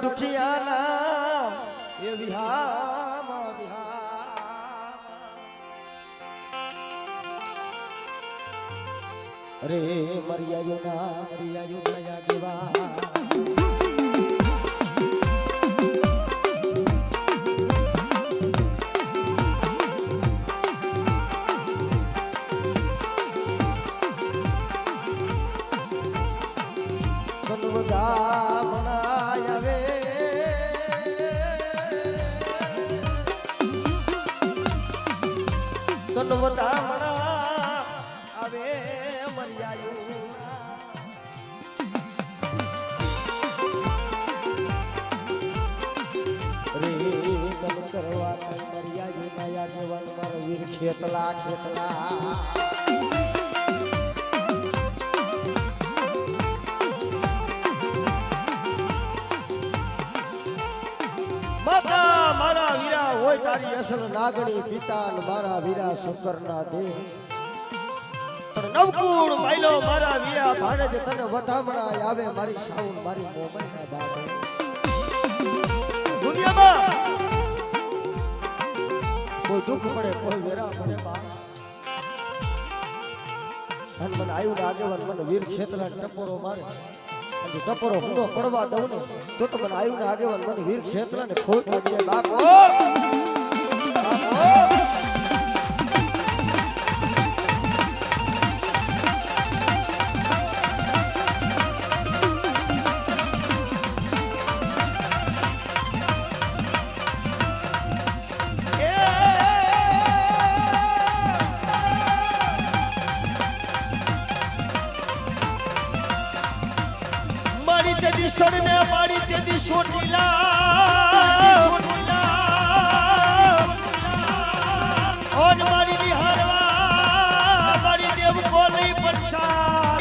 દુખિયાના એ વિહામાં અરે મરિયાયો ના દેવા ખેતલા માતા મારા વીરા હોય તારી અસલ નાગણી પિતા મારા વીરા શુકરના દેવ નવકુળ માયલો મારા વીરા ભાણે જ તને વધામણા આવે મારી સાઉન મારી મોમલના બાબે દુનિયામાં કોઈ દુઃખ પડે કોઈ વેરા પડે બા અને મને આવ્યું આગેવાન મને વીર ખેતલા ટપોરો મારે અને ટપોરો હુંનો પડવા દઉં ને તો મને આવ્યું આગેવાન મને વીર ખેતલા ને ખોટ લાગી બાપો સડને મારી તેદી સોટીલા ઓન મારી બિહારવા મારી દેવ કોલી પંછા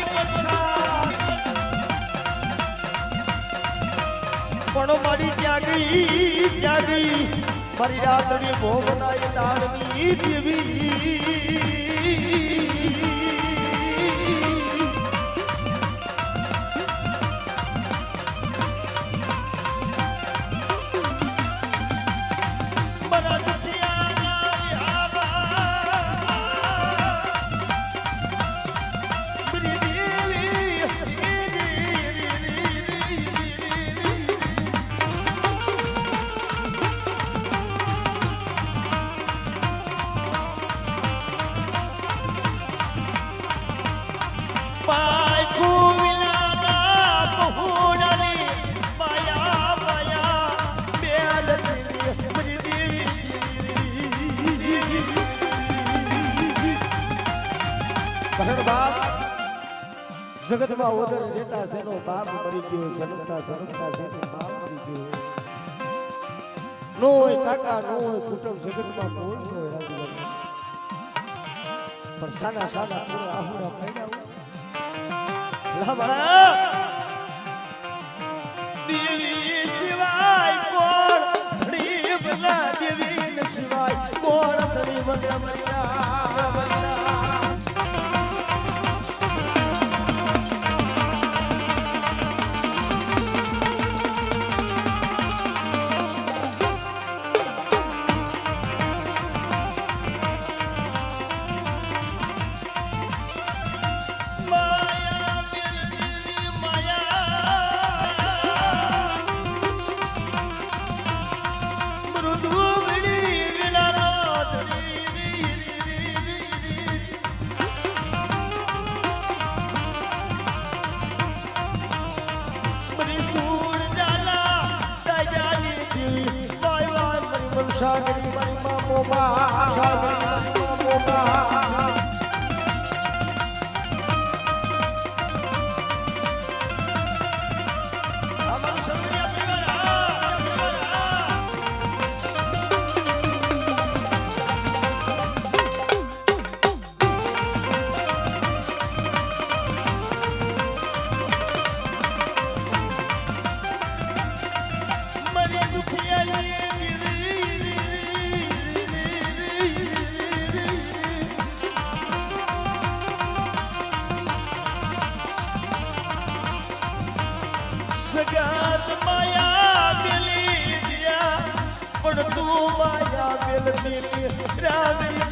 પણ મારી ત્યાગી મારી રાતડી ભોગનાય દાળની દેવી જગતમાં ઓદર રહેતા સેનો બાપ મરી ગયો જન્મતા સેનો બાપ મરી ગયો નો હોય કાકા નો હોય કુટુંબ જગતમાં કોઈ નો હોય રાજુ પણ સાના પૂરા આહુડા પડ્યા લાબડા દેવી સિવાય કોણ ધડી બના દેવી સિવાય કોણ ધડી બના મરિયા Shagri Marima Moba Shagri Marima Moba Mari dukhiya liye દીકરી રાવડી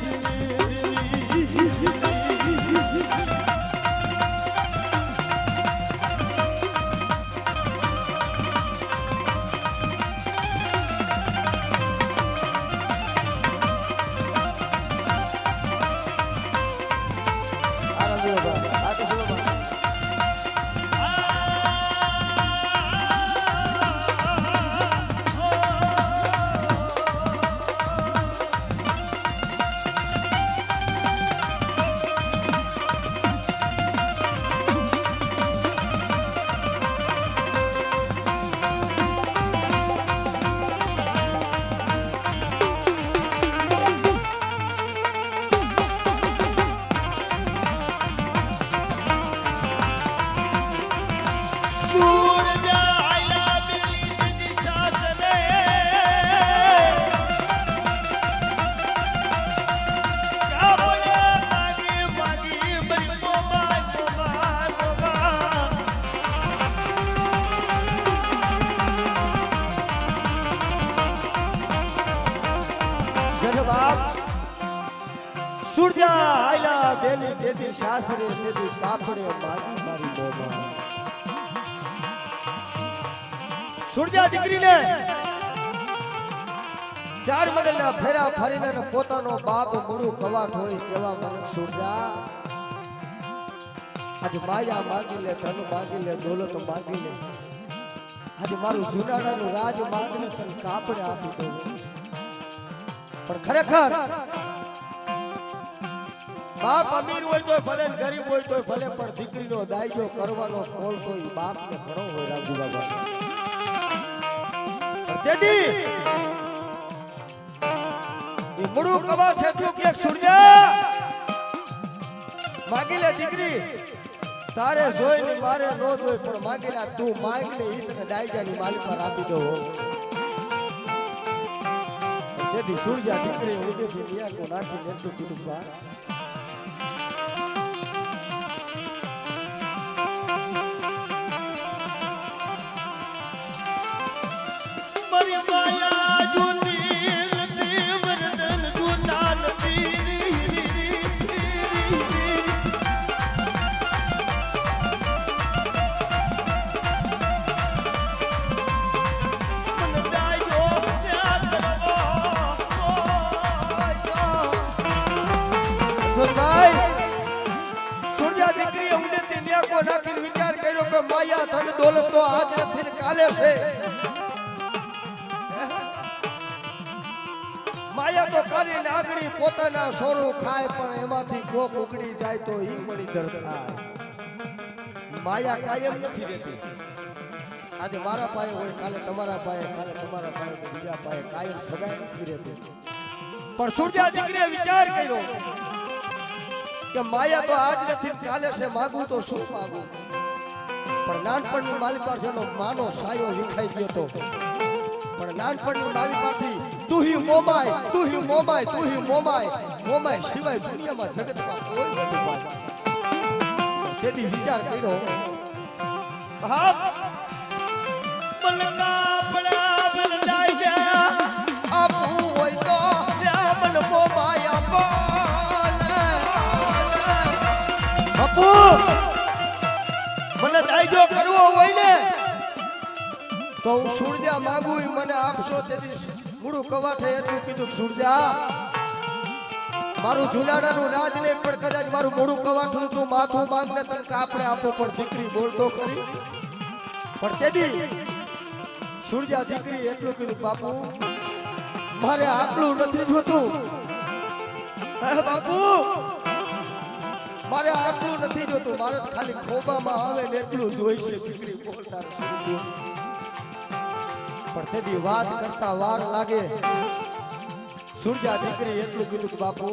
સુરજા આયલા બેની દેદી સાસરે દેદી કાપડે મારી મારી મોમાં સુરજા દીકરીને ચાર મગલના ફેરા ફરીને પોતાનો બાપ મૂળું કવાટ હોય કેવા મને સુરજા આજે માયા માગી લે ધન માગી લે દોલત માગી લે આજે મારું જુનાડાનું રાજ માગીને તને કાપડે આપી દઉં પણ ખરેખર બાપ અમીર હોય તો ભલે ગરીબ હોય તો ભલે પણ દીકરીનો દાયજો કરવાનો કોલ તો ઈ બાપ ને ઘણો હોય રાજુ બાબા તેથી ઈ મુડું કવા ઠેઠું કે સુરજા માગી લે દીકરી તારે જોઈને મારે નો જોઈ પણ માગી લે તું માગ લે ઈ તને દાયજાની માલિક પર આપી દો તેથી સુરજા દીકરી ઉડેથી નિયા કો નાખી નેટું કીધું બા વિચાર કર્યો કે માયા ધન દોલત તો આજ નથી કાલે છે માયા તો કરી નાગણી પોતાના સોરું ખાય પણ એમાંથી કોક ઉગડી જાય તો ઈ મળી દર થાય માયા કાયમ નથી રહેતી આજે મારા પાસે હોય કાલે તમારા પાસે કાલે તમારા પાસે બીજા પાસે કાયમ સગાઈ નથી રહેતી પણ સુરજા દીકરીએ વિચાર કર્યો કે માયા તો આજ નથી કાલે છે માગું તો શું માગું પણ નાનપણની માલી પાસેનો માનો સાયો વિખાઈ ગયો તો પણ નાનપણની માલી પાસેથી તું હી મોમાય તું હી મોમાય તું હી મોમાય મોમાય સિવાય દુનિયામાં જગતમાં કોઈ નથી પાછા તેથી વિચાર કર્યો બાપ મલકા પડા બન જાય આપું હોય તો મન મોમાય આપો બાપુ મને દાયજો કરવો હોય ને તો હું સુરજા માંગુ મને આપશો તેથી મૂળું કવાઠે એટલું કીધું સુરજા મારું જુનાડાનું રાજ નહીં પણ કદાચ મારું મૂળું કવાઠું તું માથું માંગને તને કાપડે આપો પણ દીકરી બોલતો ખરી પણ તેથી સુરજા દીકરી એટલું કીધું બાપુ મારે આટલું નથી જોતું બાપુ મારે આટલું નથી જોતું મારે ખાલી ખોબામાં આવે ને એટલું જોઈશે દીકરી બોલતા પણ તેથી વાત કરતા વાર લાગે સુરજા દીકરી એટલું કીધું કે બાપુ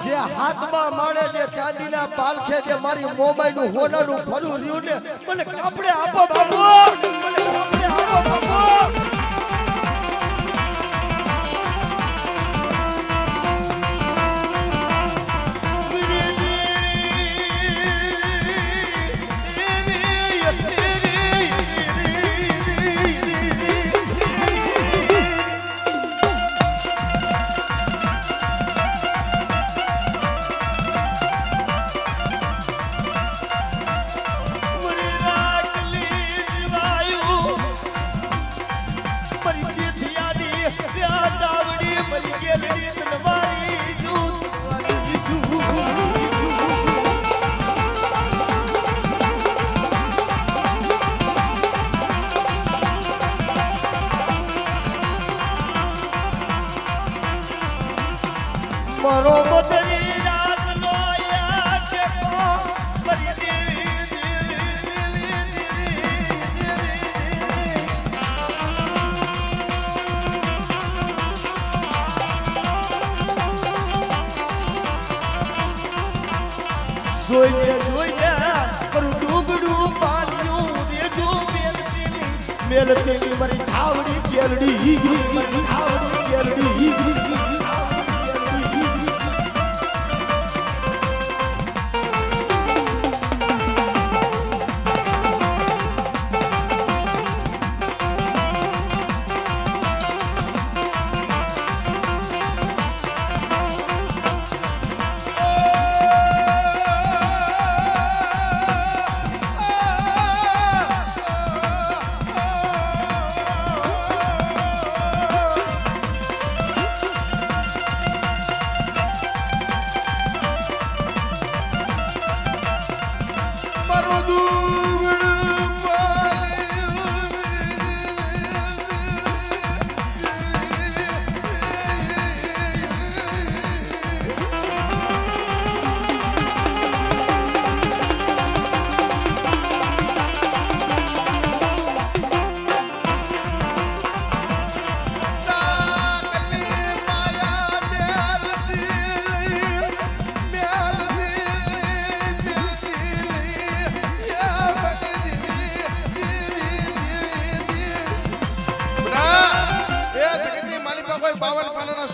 જે હાથમાં માણે જે ચાંદીના પાલખે જે મારી મોબાઈલનું હોનાનું ફરું રહ્યું ને મને કાપડે આપો બાપુ મને કાપડે આપો બાપુ મારો બદરી રાતનો યા ટેકો કરી દેવી જોઈએ કરું ડૂબડું પાન્યું રેજો મેલતી મારી ધાવડી કેલડી મારી ધાવડી કેલડી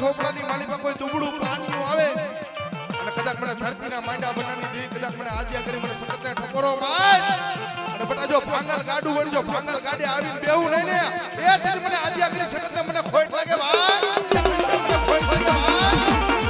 છોકરાની માલિકા કોઈ દુબળું પાણીનું આવે અને કદાચ મને ધરતીના માંડા બનાવી દે કદાચ મને આજ્ઞા કરી મને સતતને ઠકોરો માર અને બટા જો ભાંગલ ગાડું વળી જો ભાંગલ ગાડી આવીને બેહું નહીં ને એ તેથી મને આજ્ઞા કરી સતતને મને ખોટ લાગે ભાઈ મને ખોટ લાગે ભાઈ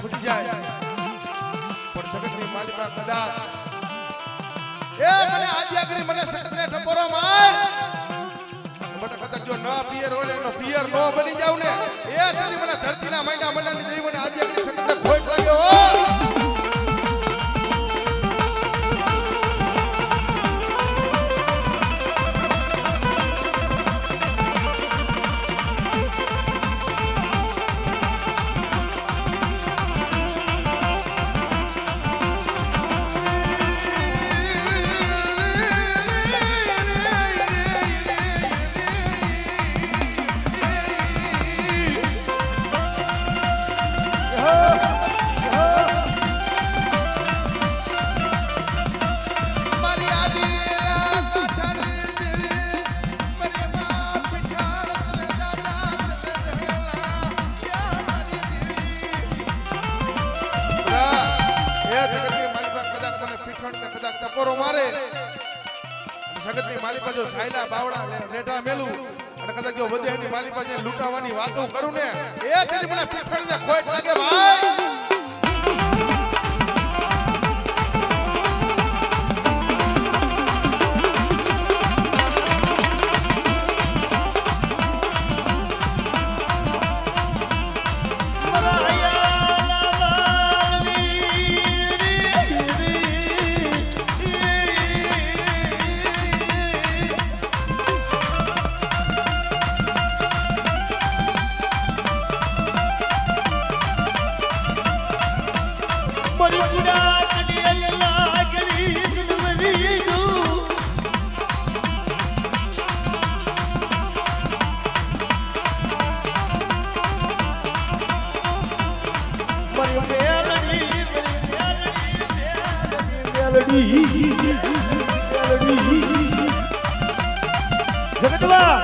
ફૂટી જાય પણ જગતની માલિકા કદાચ એ મને આજ્ઞા કરી મને સતને ઠપોરો માર મને કદાચ જો ન પિયર હોય એનો પિયર નો બની જાવ ને એ તેથી મને ધરતીના માંડા મનાની દેવી મને આજ્ઞા કરી સતને ખોટ લાગ્યો ટકોરો મારે જગતની માલિકા જો સાયલા બાવડા રેઢા મેલું અને કદાચ જો વધેની માલિકા જે લૂંટાવાની વાતો કરું ને એ તેથી મને પીઠણને ખોટ લાગે ભાઈ મેલડી જગતવા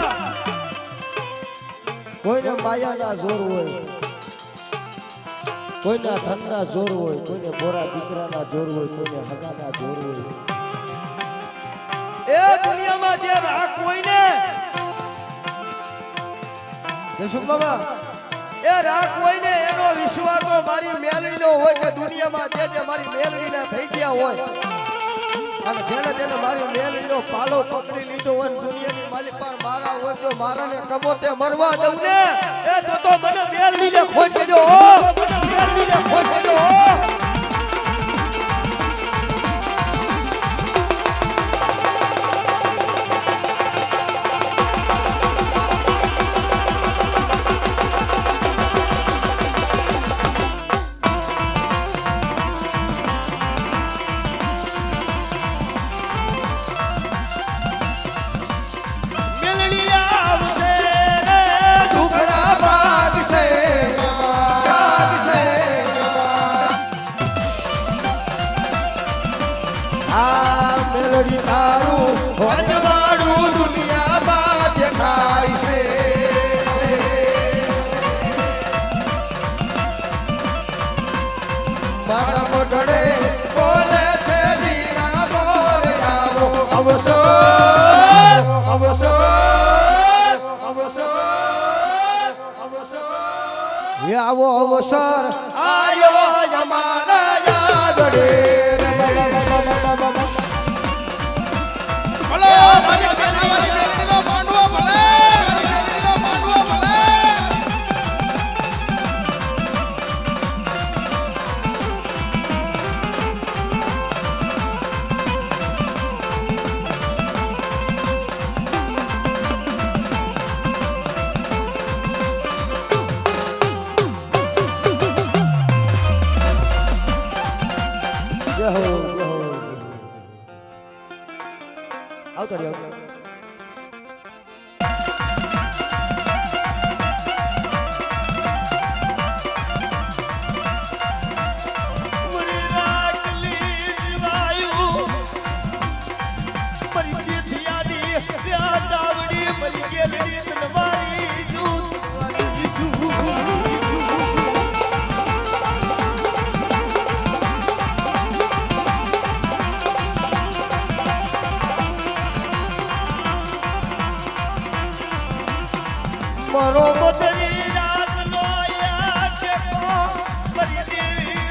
કોઈને માયાના જોર હોય, કોઈના ધનના જોર હોય, કોઈને મોરા દીકરાના જોર હોય, કોઈને હગાના જોર હોય. એ દુનિયામાં જે રાખ હોય ને જસુક બાબા, એ રાખ હોય ને એનો વિશ્વાસ તો મારી મેલડીનો હોય કે દુનિયામાં જે મારી મેલડીના થઈ ગયા હોય અને જેને મારી મેલડીનો પાલો પકડી લીધો હોય ને દુનિયાની માલિક પર મારા હોય તો મારાને કબોતે મરવા દઉં ને એ તો મને મેલડીને ખોજ દેજો હો, મને મેલડીને ખોજ દેજો હો. મેલડી તારું વનવાડું દુનિયામાં દેખાય છે. મારા મોઢડે બોલે છે દીના મોર આવો અવસર અવસર અવસર હે આવો અવસર આયો અમારા યાદડે. આવતો રહ્યો. મરો બદરી રાત નો યા કે કો મરી દેવી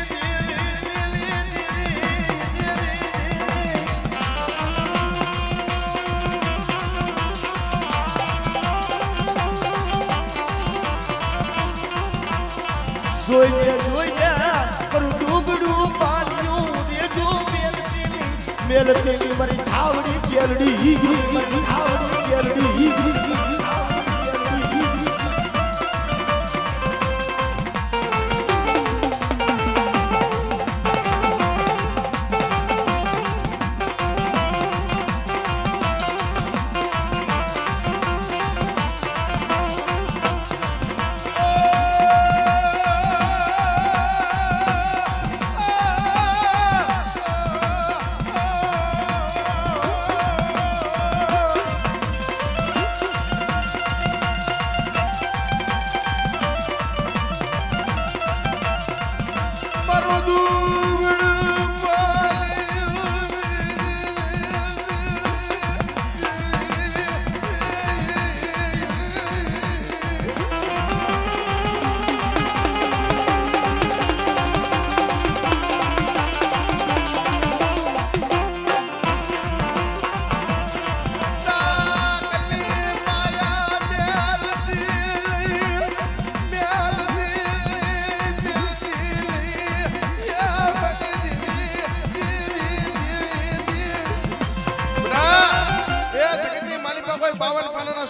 જોઈએ કરું ડૂબડું પાન્યું રેજો મેલતી મારી ધાવડી કેલડી મારી ધાવડી કેલડી.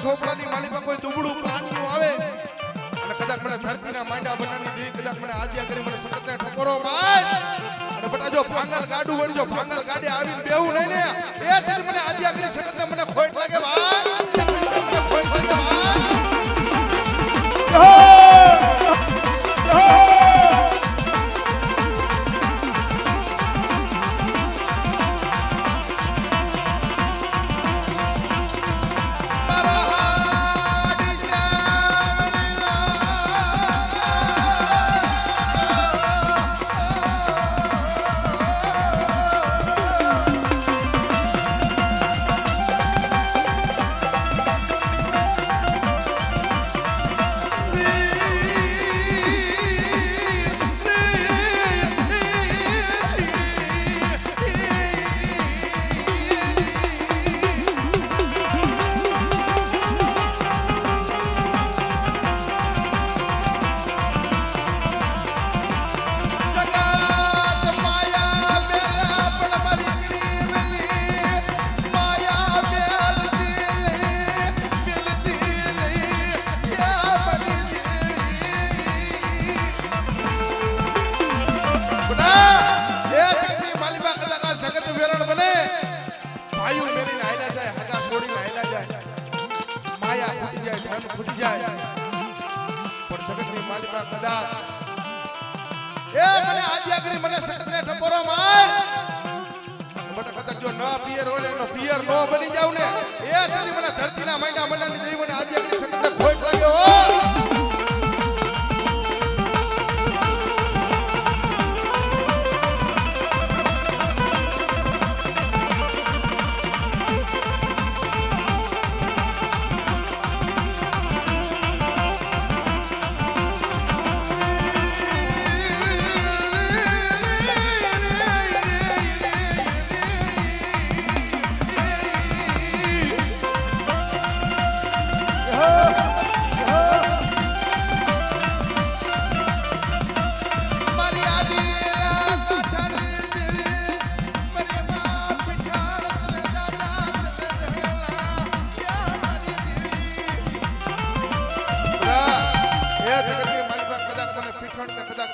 સોપડાની માલિકા કોઈ દુબળું પ્લાનનું આવે અને કદાચ મને ધરતીના માંડા બનાવી દે, કદાચ મને આજ્ઞા કરી મને સખતને ઠપોરો માર અને બટા જો ભાંગલ ગાડું વળી જો ભાંગલ ગાડી આવીને બેહું નહીં ને એ તેથી મને આજ્ઞા કરી સખતને મને ખોટ લાગે ભાઈ, મને ખોટ લાગે ભાઈ. પડી જાય પણ જગતની માલિકા કદાચ એ મને આજે આગળ મને સતને ટપોરો માર મને કદાચ જો ન પિયર હોય એનો પિયર નો બની જાવ ને એ તેથી મને ધરતીના માંડા મંડાની દેવી મને આજે આગળ સતને ખોટ લાગ્યો હો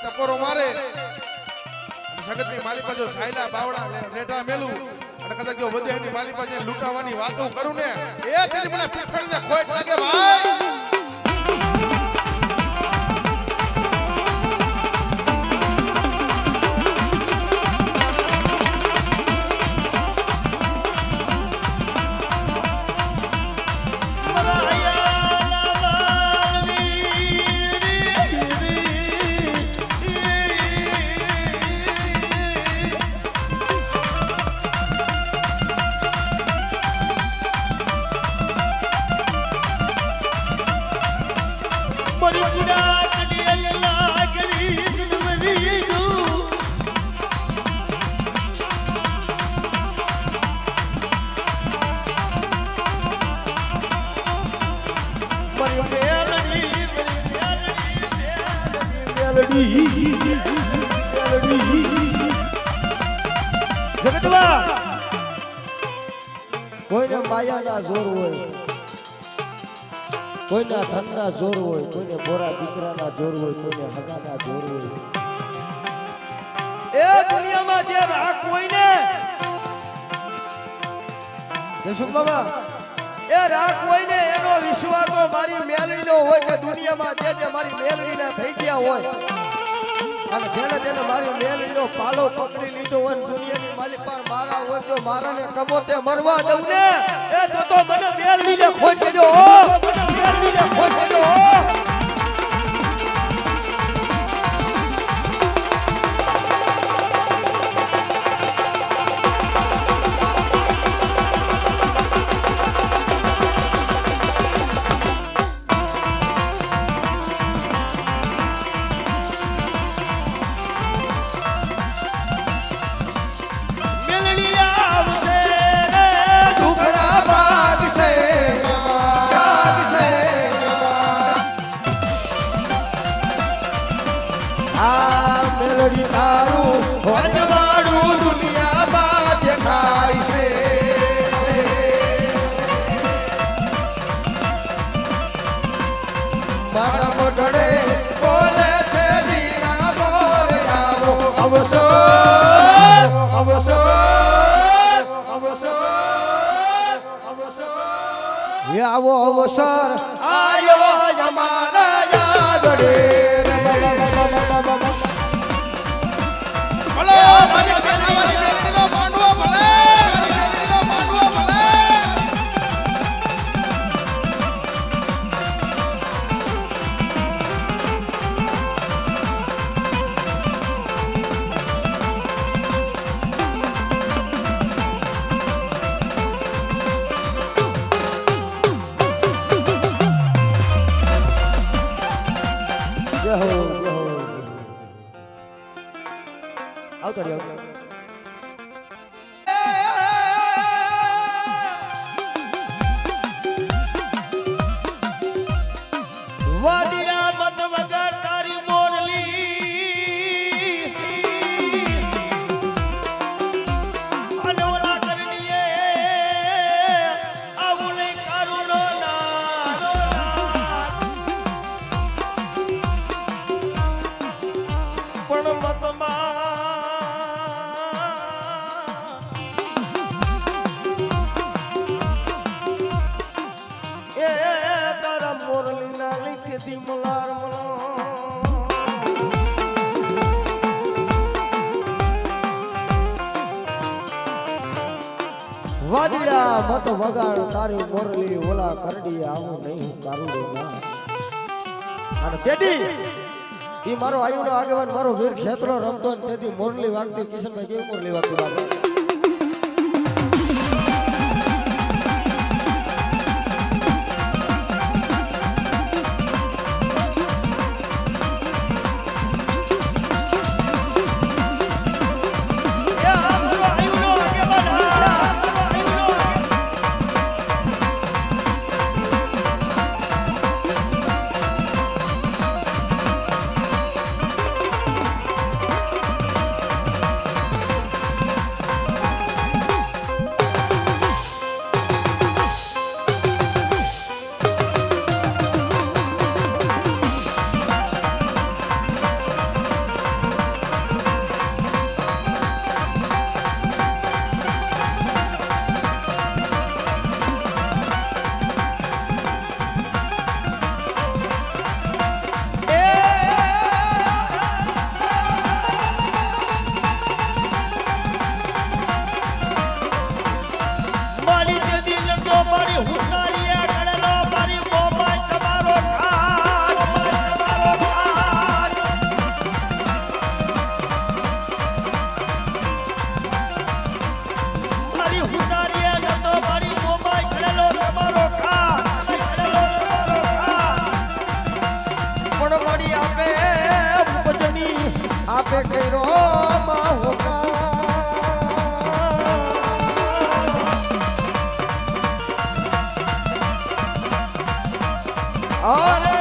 ટપોરો મારે જગતની માલિકા જો સાયલા બાવડા રેઢા મેલું અને કદાચ જો વધેની માલિકા જે લૂંટાવાની વાતો કરું ને એ તેની મને પીઠણને ખોટ લાગે ભાઈ જગતમાં કોઈને માયાના જોર હોય કોઈના ધનના જોર હોય કોઈને બોરા દીકરાના જોર હોય કોઈને હગાના જોર હોય એ દુનિયામાં જે રાખ હોય ને જસુમ બાબા એ રાખ હોય ને એનો વિશ્વાસ તો મારી મેલડીનો હોય કે દુનિયામાં જે મારી મેલડીના થઈ ગયા હોય અને જેને મારી મેલડીનો પાલો પકડી લીધો હોય દુનિયાની માલિક પર મારા હોય તો મારાને કબોતે મરવા દઉં ને એ તો મને મેલડીને ખોટ દેજો મને મેલડીને ખોટ દેજો આવો અવસર આયો અમારા યાદડે ભલે મારી બેટાવાળી બેટીનો માંડવો ભલે મારી બેટીનો માંડવો ભલે આવતો રહ્યો વાદીના મત વગર તારી મોરલી અને ઓલા કરણીએ આવું નહીં કરુણો પણ મતમાં મોરલી તેદી મલાર મલો વાદળા મત વગાડ તારી મોરલી ઓલા કરડી આવું નહીં કારું ના અને તેદી ઈ મારો આયુનો આગેવાન મારો વીર ખેતરો રમતો ને તેદી મોરલી વાગતી કિશનભાઈ કેવી મોરલી વાગતી બાબા આપે કઈરો માં હોકા અરે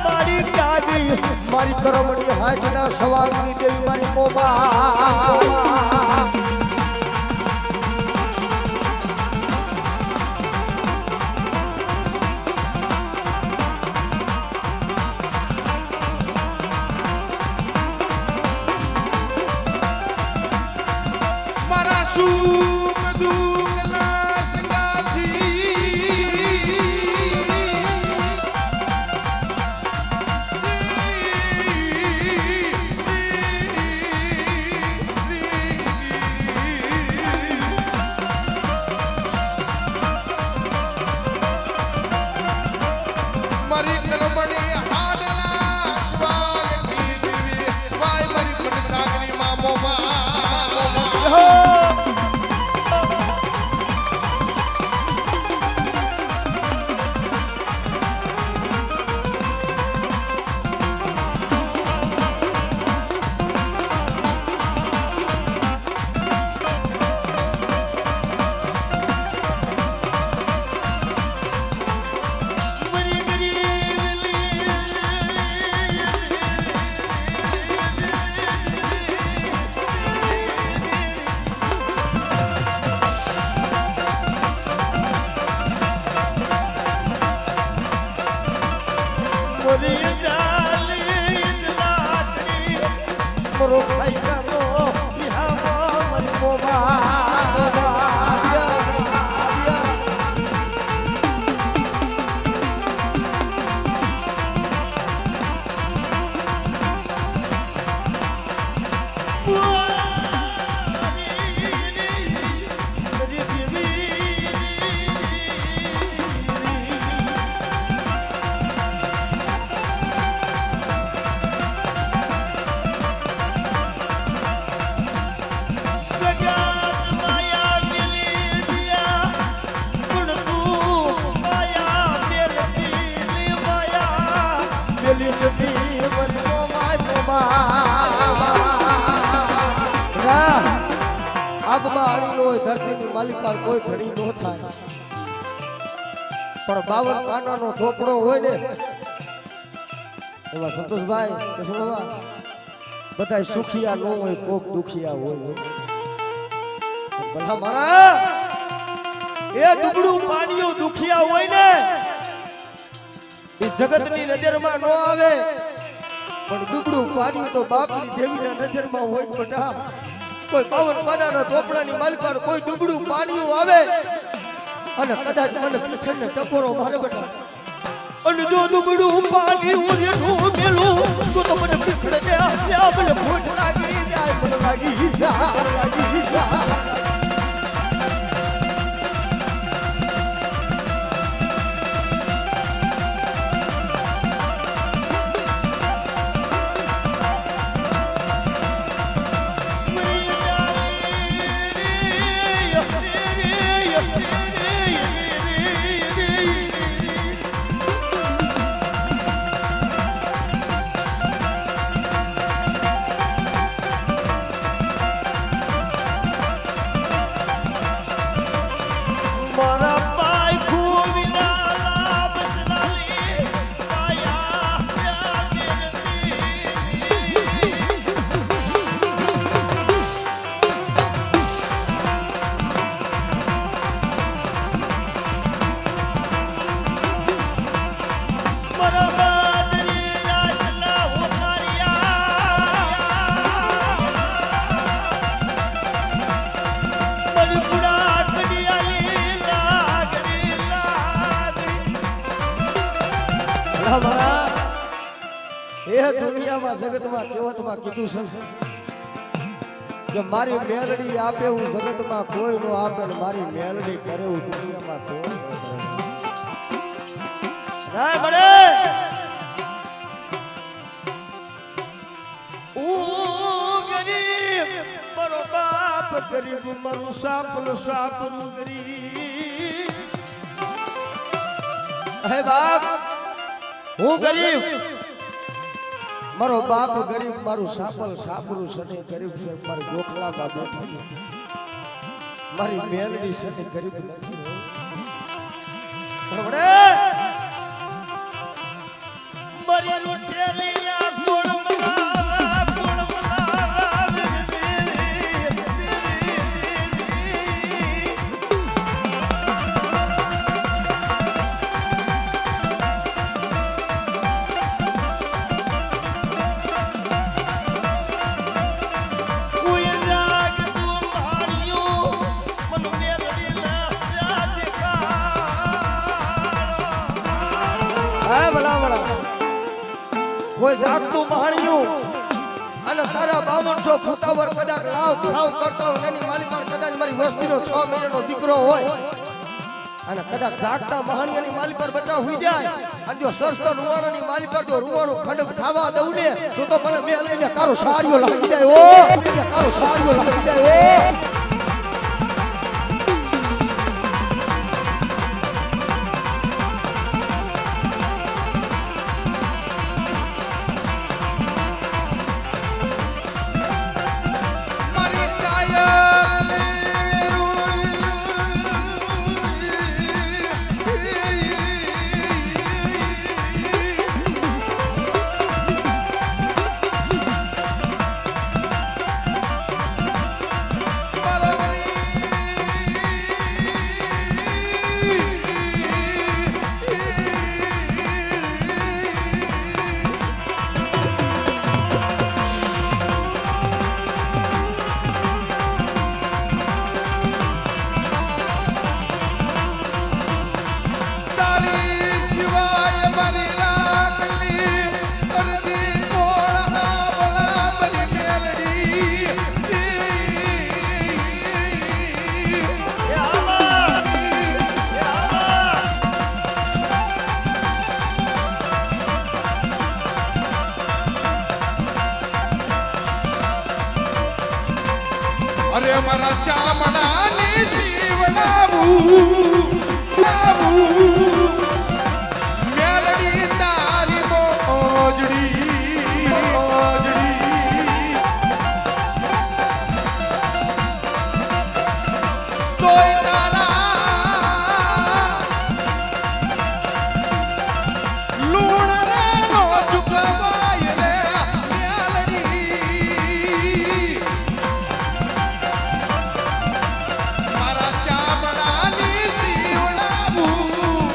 મારી કાજી મારી કરમણી હાજના સવારની દેવી મારી મોબા Moro khai karo ihama mari moba ધરતીની માલિક પર કોઈ ધણી નો થાય પણ 52 પાનાનો ઢોપડો હોય ને એમાં સંતોષભાઈ કશું બધા સુખિયા નો હોય કોક દુખિયા હોય ભલા મારા એ દુબળું પાણીયું દુખિયા હોય ને એ જગતની નજરમાં નો આવે પણ દુબળું પાણીયું તો બાપની દેવીના નજરમાં હોય બેટા કોઈ 52 પાનાના ઢોપડાની માલિક પર કોઈ દુબળું પાણીયું આવે અને કદાચ મને પીઠને ટકોરો મારે બેટા અને જો દુબડું પાણી ઉરેનું મેલું તો મને પીખડે દે ત્યાં મને ભૂખ લાગી જાય મને લાગી જાય દુનિયામાં જગતમાં કહેવતમાં કીધું છે કે મારી મેલડી આપે હું જગતમાં કોઈ નો આપે ને મારી મેલડી કરે હું દુનિયામાં કોઈ ન કરે ના મળે ગરીબ મારો બાપ ગરીબ મારું સાપરું ગરીબ હે બાપ હું ગરીબ મારો બાપ ગરીબ મારું સાપરું સને ગરીબ છે મારી ગોખલામાં બેઠી મારી મેલડી સને ગરીબ નથી મારી રોટેલી આ કોણ કોઈ જાગતું મહાણિયું અને તારા 5200 ફૂતાવર કદાચ લાવ ભાવ કરતા હોય એની માલિક કદાચ મારી વસ્તીનો 6 મહિનાનો દીકરો હોય અને કદાચ જાગતા મહાણિયાની માલિક પર બેટા હોઈ જાય અને જો સરસ્તો રૂવાણાની માલિક પર જો રૂવાણું ખંડ થાવા દઉં ને તો મને બે લઈને કારો સાડીઓ લાગી જાય ઓ કારો સાડીઓ લાગી જાય ઓ અરે મારા ચામડાની શિવલાવું મેલડી તારી મોજડી તોય તારા લૂણ રે નો ચુકવાય રે મેલડી મારા ચામડાની શિવલાવું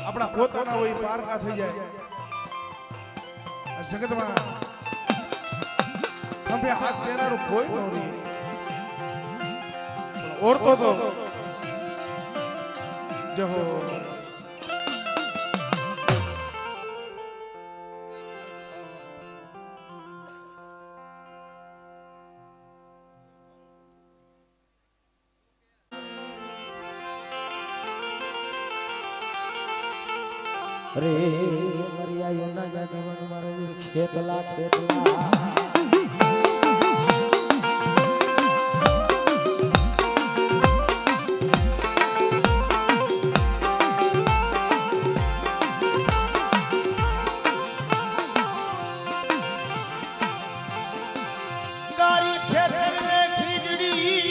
આપણા પોતાના હોય પારકા થઈ જાય આ જગતમાં ખંભે હાથ દેનારું કોઈ ન રહે ઓરતો તો જહો અરે મરિયા યોના જાને મન મારો વીર ખેતલા ખેતલા ગારી ખેતર ને ખીજડી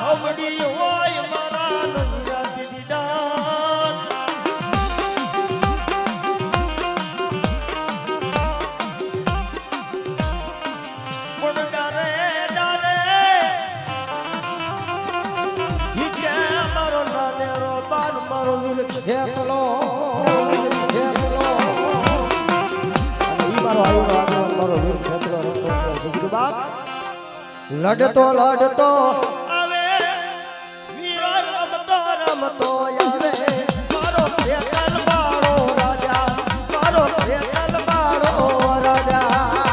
હવડી હોય મારા નંદા દીદાર પણ ડારે ડારે ઈ કે મારો નાનેરો બાર મારો વીર ખેતલો ખેતલો ઈ મારો આયો મારો વીર ખેતલો સુખી બાપ લડતો લડતો રમતો આવે મારો ખેતલ બાળો રાજા મારો ખેતલ બાળો રાજા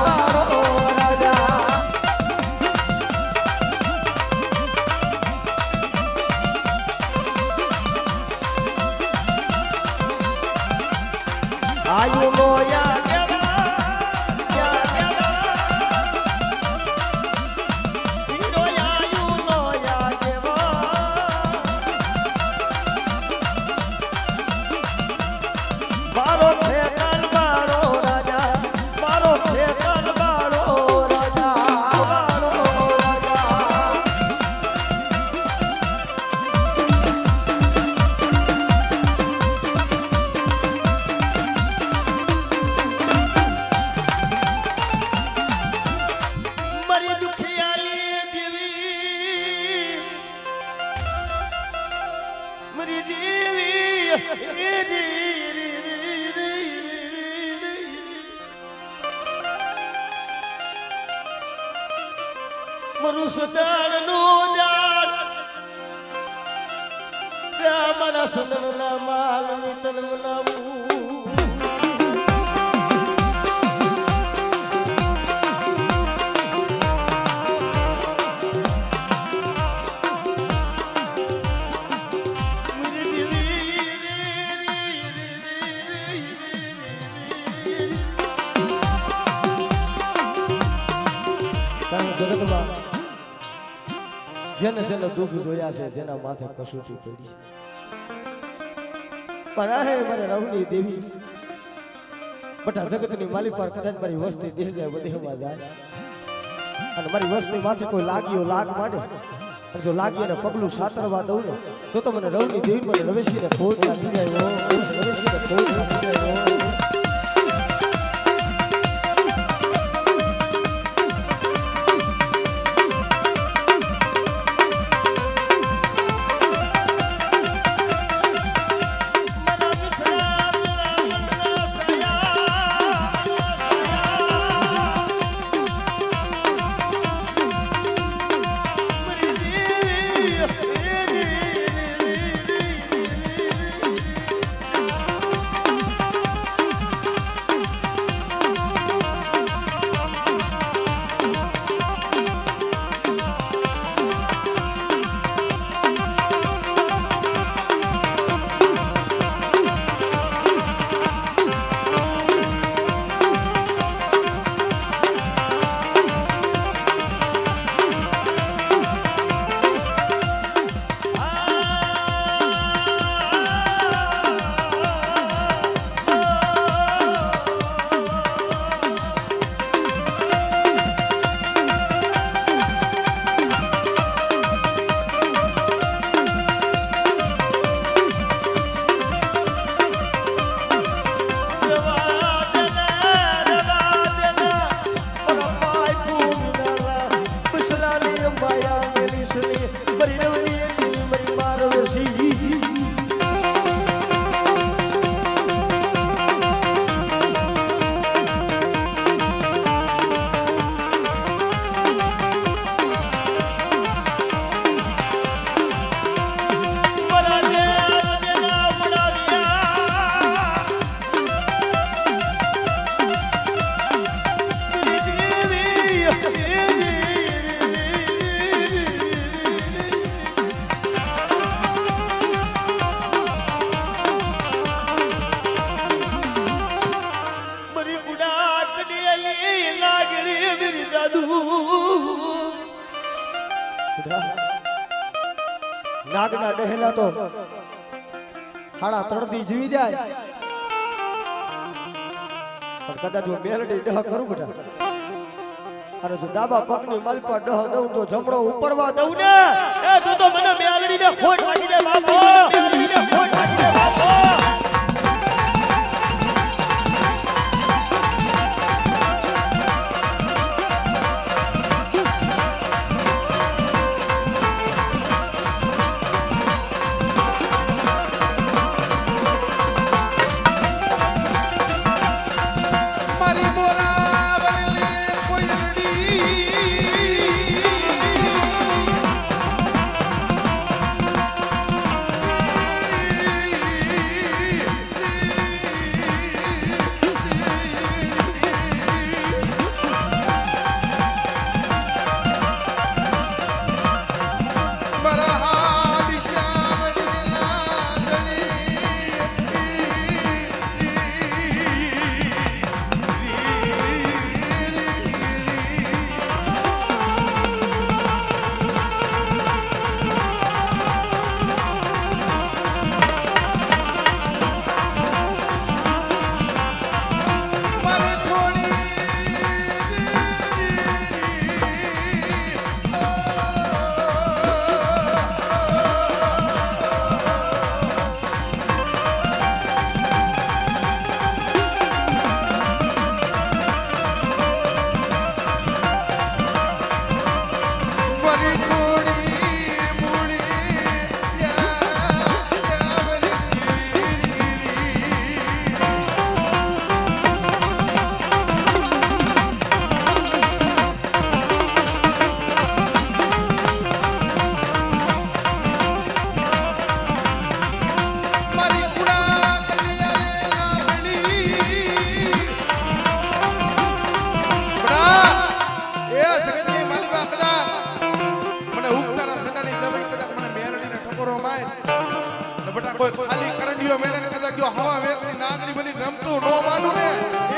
બાળો રાજા આયુ નો યા મારો ખેતલ બાળો રાજા મારો ખેતલ બાળો રાજા બાળો રાજા મારી દુખિયાલી દેવી મારી દેવી મરુ સદાણ નું જાણ મારા સદન ના માલ તન બનાવું જગતમાં જેને જેને દુઃખ જોયા છે જેના માથે કસોટી પડી છે પણ આ હે મારે રવની દેવી બટા જગતની માલિક પર કદાચ મારી વસ્તી દેહ જાય વધેમાં જાય અને મારી વસ્તી માથે કોઈ લાગ્યો લાગ માંડે અને જો લાગી અને પગલું સાતરવા દઉં ને તો મને રવની દેવી મને રવેશીને ખોટ લાગી જાય રવેશીને ખોટ લાગી જાય પાયા મેલી સુની મરી રવની મરી મારવસી નાગના ડહેલા તો હાડા તળદી જીવી જાય પણ કદાચ હું મેલડી ડહ કરું બેટા અને જો ડાબા પગની માલપા ડહ દઉં તો જમણો ઉપડવા દઉં ને એ તું તો મને મેલડીને ખોટ લાગી દે બાપો મેલડીને ખોટ લાગી દે બાપો કોઈ ખાલી કરંડીઓ મેલને કદાચ જો હવા વેચની નાગરી બની રમતું નો માંડું ને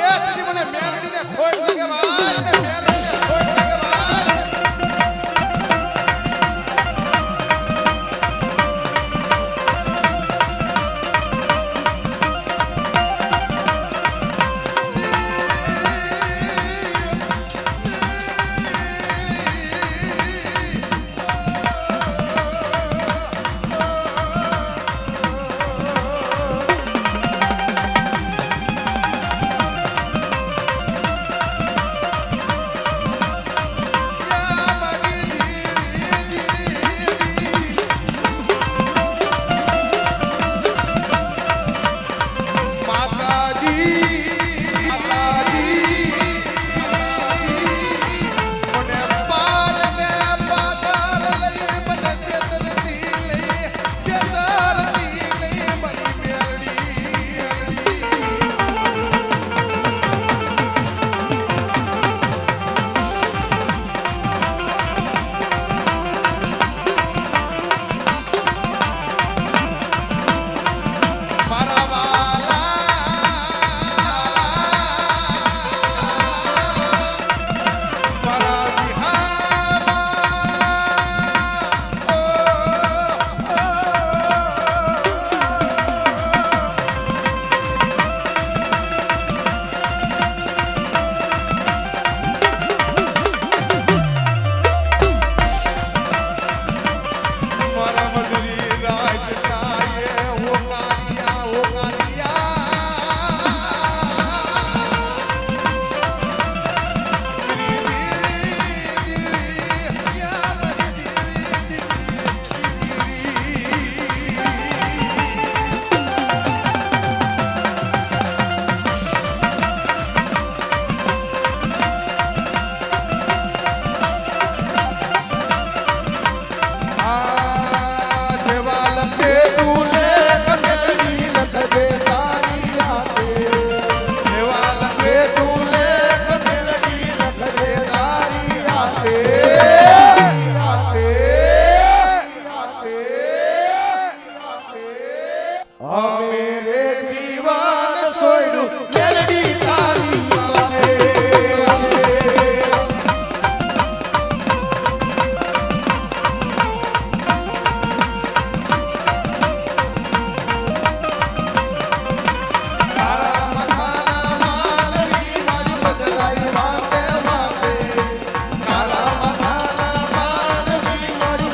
એ તેથી મને મેલડીને ખોટ લાગે ભાઈ ને મેલડીને ખોટ લાગે ભાઈ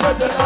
બદલા